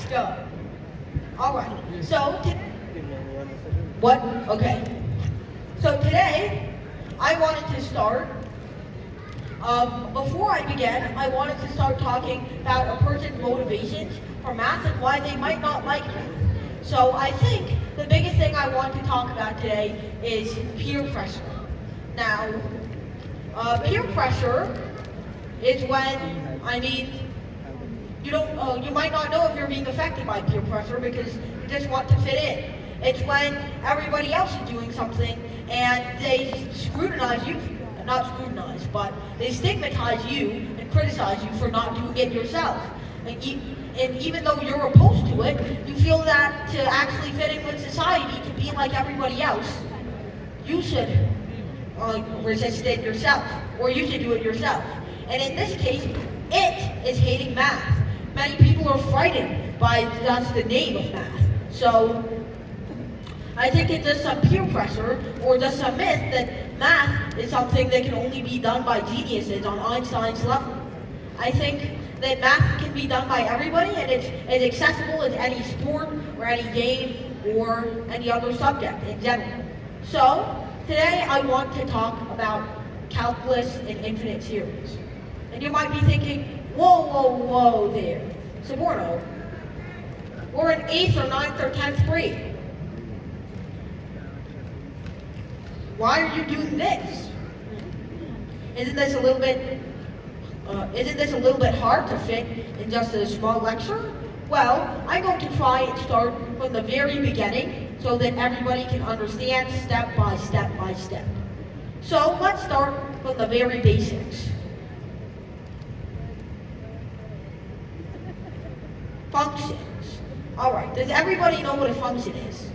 Let's go. All right. So, what? Okay. So today, I wanted to start. Before I began, I wanted to start talking about a person's motivations for math and why they might not like math. So I think the biggest thing I want to talk about today is peer pressure. Now, peer pressure is when, you might not know if you're being affected by peer pressure because you just want to fit in. It's when everybody else is doing something and they scrutinize you, not scrutinize, but they stigmatize you and criticize you for not doing it yourself. And even though you're opposed to it, you feel that to actually fit in with society, to be like everybody else, you should resist it yourself, or you should do it yourself. And in this case, it is hating math. Many people are frightened by just the name of math. So I think it's just some peer pressure or just some myth that math is something that can only be done by geniuses on Einstein's level. I think that math can be done by everybody and it's as accessible as any sport or any game or any other subject in general. So today I want to talk about calculus and infinite series. And you might be thinking, whoa there. Suborno, we're in 8th or 9th or 10th grade. Why are you doing this? Isn't this a little bit hard to fit in just a small lecture? Well, I'm going to try and start from the very beginning so that everybody can understand step by step by step. So let's start from the very basics. Functions. All right, does everybody know what a function is?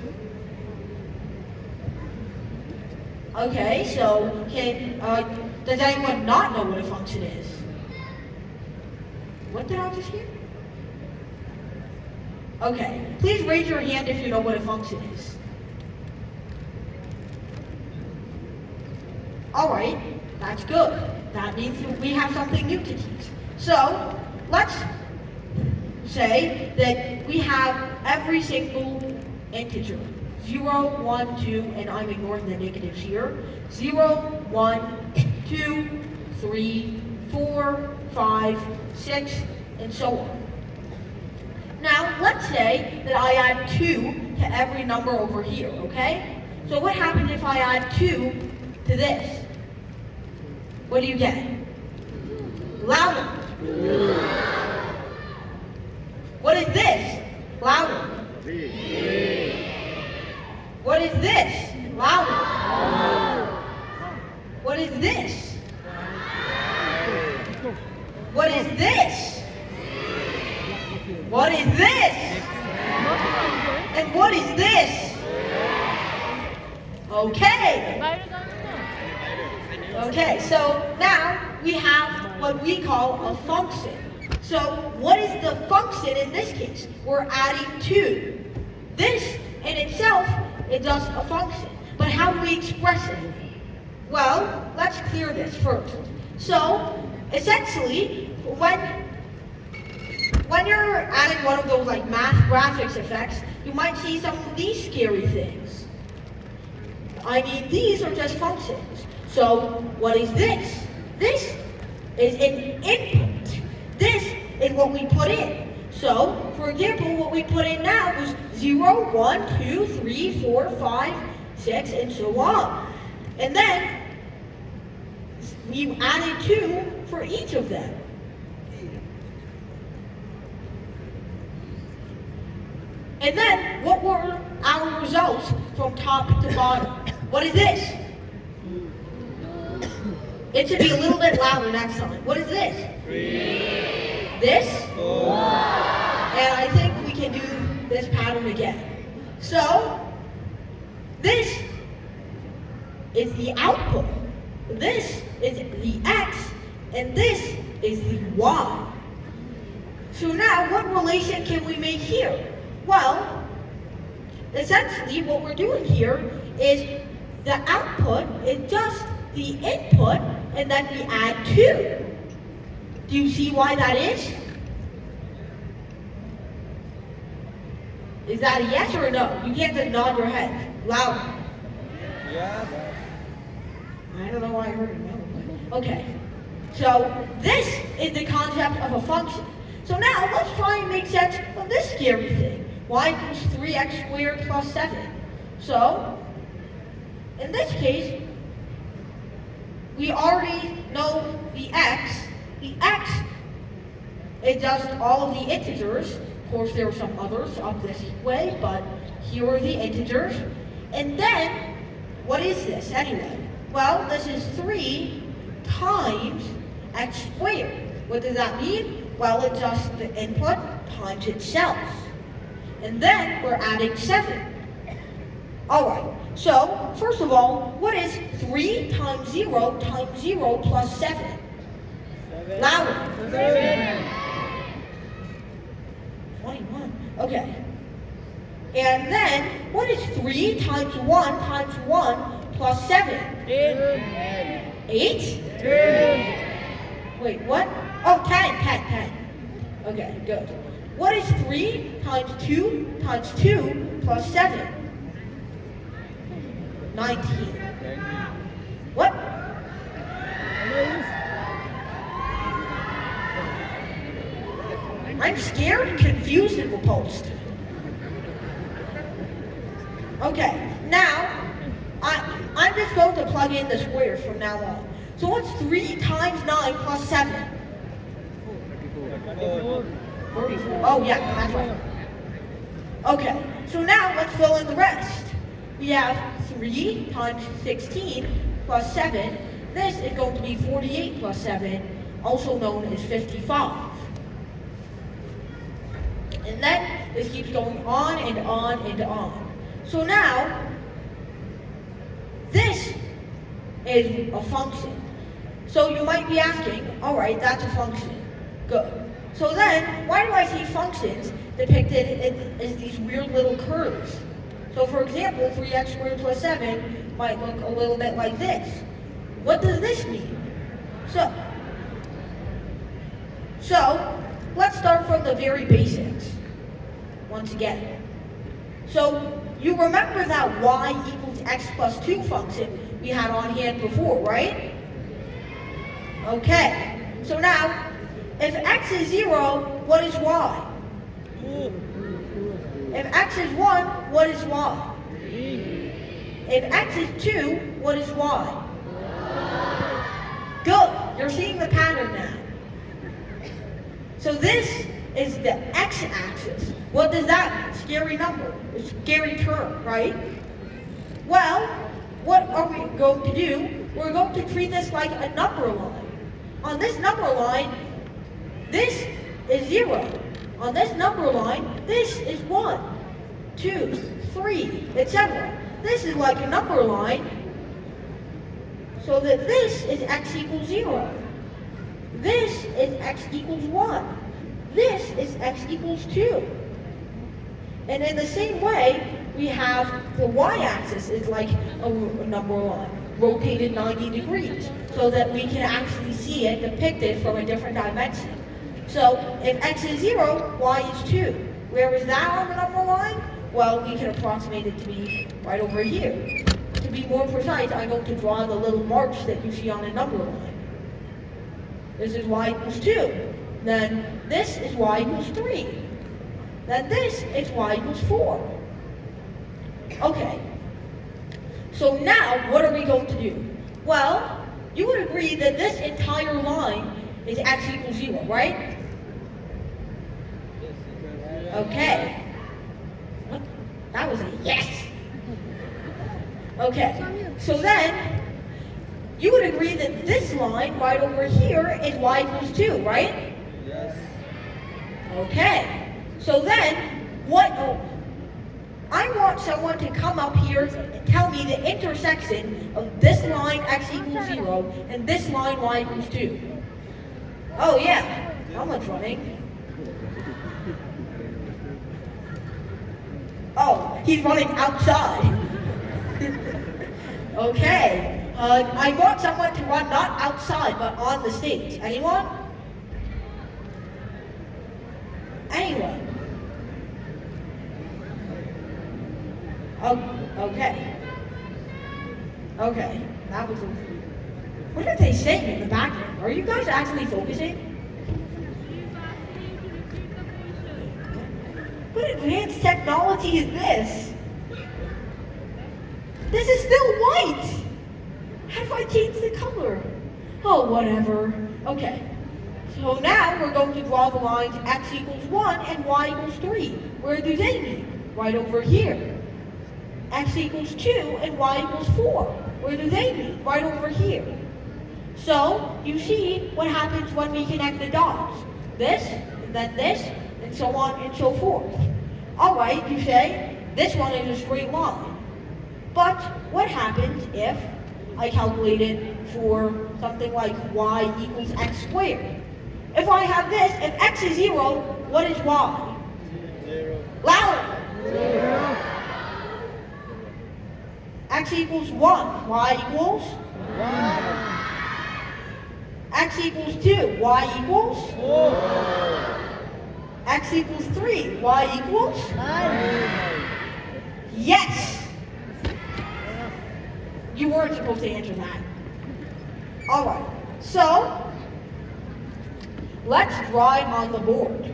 Okay, so does anyone not know what a function is? What did I just hear? Okay, please raise your hand if you know what a function is. All right, that's good. That means we have something new to teach. So let's say that we have every single integer. 0, 1, 2, and I'm ignoring the negatives here. 0, 1, 2, 3, 4, 5, 6, and so on. Now, let's say that I add 2 to every number over here, okay? So what happens if I add 2 to this? What do you get? Louder. What is this? Louder. What is this? Louder. What is this? What is this? What is this? And what is this? Okay. Okay, so now we have what we call a function. So what is the function in this case? We're adding 2. This in itself is just a function. But how do we express it? Well, let's clear this first. So essentially, when you're adding one of those like math graphics effects, you might see some of these scary things. These are just functions. So what is this? This is an input. This is what we put in. So, for example, what we put in now was 0, 1, 2, 3, 4, 5, 6, and so on. And then we added 2 for each of them. And then, what were our results from top to bottom? What is this? It should be a little bit louder next time. What is this? 3. This? 4. And I think we can do this pattern again. So, this is the output. This is the X, and this is the Y. So now, what relation can we make here? Well, essentially what we're doing here is the output is just the input, and then we add 2. Do you see why that is? Is that a yes or a no? You can't just nod your head. Louder. Yeah. I don't know why I heard a no. But okay. So this is the concept of a function. So now let's try and make sense of this scary thing. Y equals 3x squared plus 7. So, in this case, we already know the x. The x is just all of the integers. Of course, there are some others up this way, but here are the integers. And then, what is this anyway? Well, this is 3 times x squared. What does that mean? Well, it's just the input times itself. And then we're adding 7. Alright, so first of all, what is 3 times 0 times 0 plus 7? 7. Louder. 7. 21. Okay. And then, what is 3 times 1 times 1 plus 7? 10. 8? 10. Wait, what? Oh, 10. Okay, good. What is 3 times 2 times 2 plus 7? 19. What? I'm scared, confused, and repulsed. Okay, now, I'm just going to plug in the squares from now on. So what's 3 times 9 plus 7? 34. Oh yeah, that's right. Okay, so now let's fill in the rest. We have 3 times 16 plus 7. This is going to be 48 plus 7, also known as 55. And then this keeps going on and on and on. So now, this is a function. So you might be asking, alright, that's a function. Good. So then, why do I see functions depicted as these weird little curves? So for example, 3x squared plus 7 might look a little bit like this. What does this mean? So let's start from the very basics, once again. So you remember that y equals x plus 2 function we had on hand before, right? Okay, so now, if x is 0, what is y? If x is 1, what is y? If x is 2, what is y? Good, you're seeing the pattern now. So this is the x-axis. What does that mean? Scary number, a scary term, right? Well, what are we going to do? We're going to treat this like a number line. On this number line, this is 0. On this number line, this is 1, 2, 3, etc. This is like a number line, so that this is x equals 0. This is x equals 1. This is x equals 2. And in the same way, we have the y-axis is like a number line, rotated 90 degrees, so that we can actually see it depicted from a different dimension. So if x is 0, y is 2. Where is that on the number line? Well, we can approximate it to be right over here. To be more precise, I'm going to draw the little marks that you see on a number line. This is y equals 2. Then this is y equals 3. Then this is y equals 4. Okay. So now, what are we going to do? Well, you would agree that this entire line is x equals 0, right? Okay. What? That was a yes. Okay. So then, you would agree that this line right over here is y equals 2, right? Yes. Okay. So then, what? Oh, I want someone to come up here and tell me the intersection of this line x equals 0 and this line y equals 2. Oh yeah, someone's running. Oh, he's running outside. Okay. I want someone to run not outside, but on the stage. Anyone? Anyone? Oh, okay. Okay, that was what are they saying in the background? Are you guys actually focusing? What advanced technology is this? This is still white! How do I change the color? Oh, whatever. Okay. So now we're going to draw the lines x equals 1 and y equals 3. Where do they meet? Right over here. X equals 2 and y equals 4. Where do they meet? Right over here. So, you see what happens when we connect the dots. This, and then this, and so on and so forth. Alright, you say, this one is a straight line. But what happens if I calculate it for something like y equals x squared? If I have this, if x is 0, what is y? 0. Louder! 0. X equals 1, y equals? 1. X equals 2, y equals? 4. X equals 3, y equals? 9. Yes! You weren't supposed to answer that. Alright, so let's draw it on the board.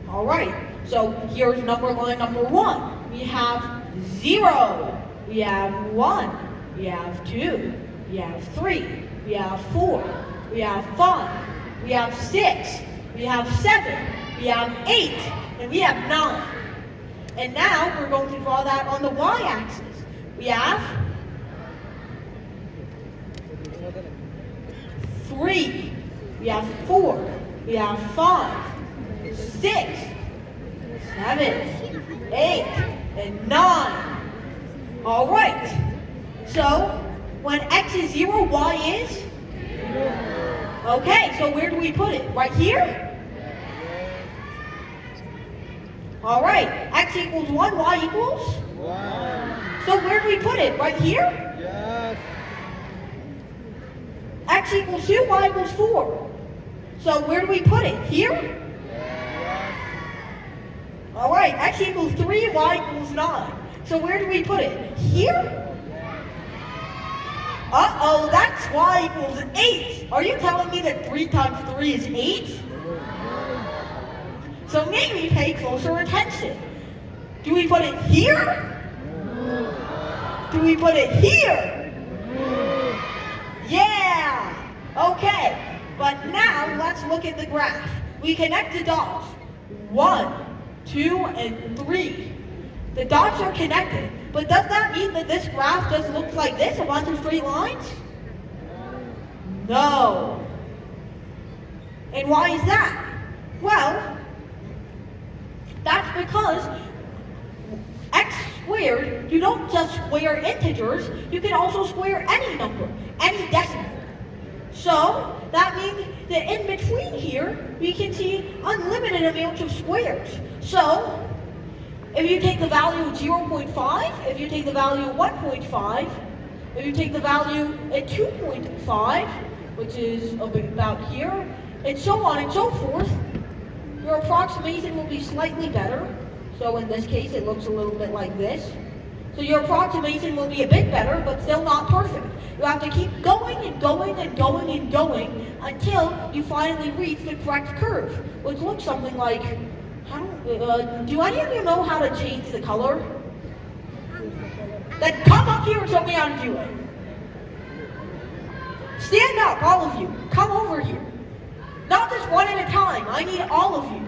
Alright, so here's number line number 1. We have 0, we have 1, we have 2, we have 3, we have 4, we have 5, we have 6, we have 7, we have 8, and we have 9. And now we're going to draw that on the y-axis. We have 3, we have 4, we have 5, 6, 7, 8, and 9. Alright, so when x is 0, y is? Okay, so where do we put it? Right here? Alright, x equals 1, y equals? 1. So where do we put it? Right here? Yes. X equals 2, y equals 4. So where do we put it? Here? Yes. Alright, x equals 3, y equals 9. So where do we put it? Here? Uh-oh, that's y equals 8. Are you telling me that 3 times 3 is 8? So maybe pay closer attention. Do we put it here? Do we put it here? Yeah! Okay, but now let's look at the graph. We connect the dots. 1, 2, and 3. The dots are connected, but does that mean that this graph just looks like this, a bunch of straight lines? No. And why is that? Well, that's because x squared, you don't just square integers, you can also square any number, any decimal. So, that means that in between here, we can see unlimited amounts of squares. So, if you take the value of 0.5, if you take the value of 1.5, if you take the value at 2.5, which is about here, and so on and so forth, your approximation will be slightly better. So in this case, it looks a little bit like this. So your approximation will be a bit better, but still not perfect. You have to keep going and going and going and going until you finally reach the correct curve, which looks something like, do any of you know how to change the color? Then come up here and show me how to do it. Stand up, all of you. Come over here. Not just one at a time. I need all of you.